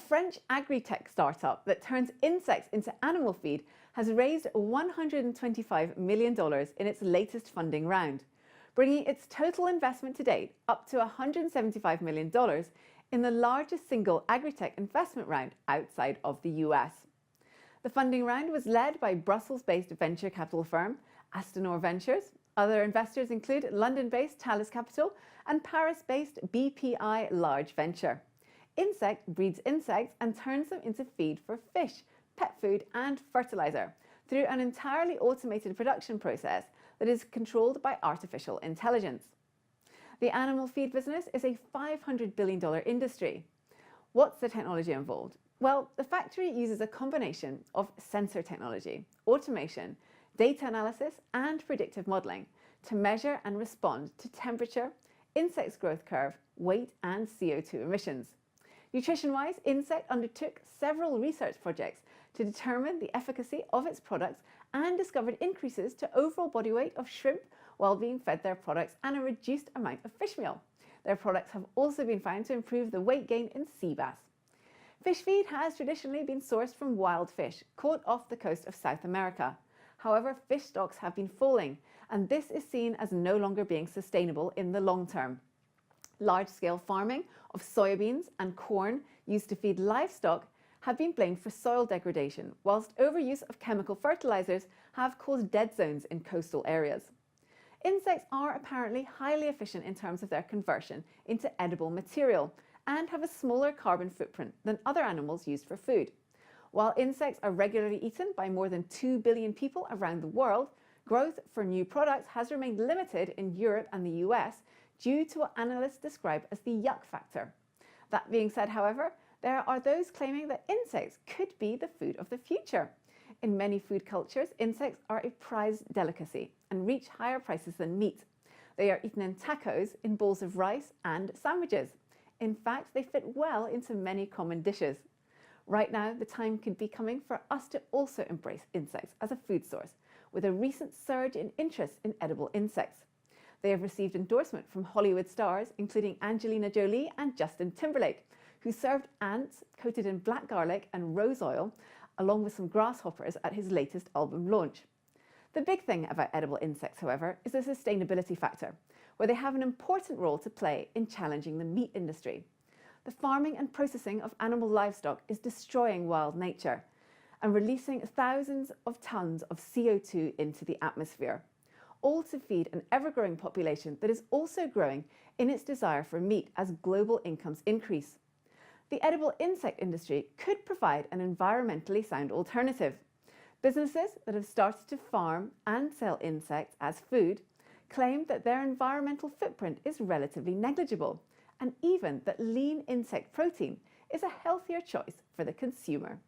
French agri-tech startup that turns insects into animal feed has raised $125 million in its latest funding round, bringing its total investment to date up to $175 million in the largest single agri-tech investment round outside of the US. The funding round was led by Brussels-based venture capital firm Astonor Ventures. Other investors include London-based Thales Capital and Paris-based BPI Large Venture. Ynsect breeds insects and turns them into feed for fish, pet food and fertilizer through an entirely automated production process that is controlled by artificial intelligence. The animal feed business is a $500 billion industry. What's the technology involved? Well, the factory uses a combination of sensor technology, automation, data analysis and predictive modelling to measure and respond to temperature, insects' growth curve, weight and CO2 emissions. Nutrition-wise, Ynsect undertook several research projects to determine the efficacy of its products and discovered increases to overall body weight of shrimp while being fed their products and a reduced amount of fish meal. Their products have also been found to improve the weight gain in sea bass. Fish feed has traditionally been sourced from wild fish caught off the coast of South America. However, fish stocks have been falling, and this is seen as no longer being sustainable in the long term. Large-scale farming of soybeans and corn used to feed livestock have been blamed for soil degradation, whilst overuse of chemical fertilizers have caused dead zones in coastal areas. Insects are apparently highly efficient in terms of their conversion into edible material and have a smaller carbon footprint than other animals used for food. While insects are regularly eaten by more than 2 billion people around the world, growth for new products has remained limited in Europe and the US due to what analysts describe as the yuck factor. That being said, however, there are those claiming that insects could be the food of the future. In many food cultures, insects are a prized delicacy and reach higher prices than meat. They are eaten in tacos, in bowls of rice and sandwiches. In fact, they fit well into many common dishes. Right now, the time could be coming for us to also embrace insects as a food source, with a recent surge in interest in edible insects. They have received endorsement from Hollywood stars, including Angelina Jolie and Justin Timberlake, who served ants coated in black garlic and rose oil, along with some grasshoppers at his latest album launch. The big thing about edible insects, however, is the sustainability factor, where they have an important role to play in challenging the meat industry. The farming and processing of animal livestock is destroying wild nature and releasing thousands of tons of CO2 into the atmosphere, all to feed an ever-growing population that is also growing in its desire for meat as global incomes increase. The edible insect industry could provide an environmentally sound alternative. Businesses that have started to farm and sell insects as food claim that their environmental footprint is relatively negligible, and even that lean insect protein is a healthier choice for the consumer.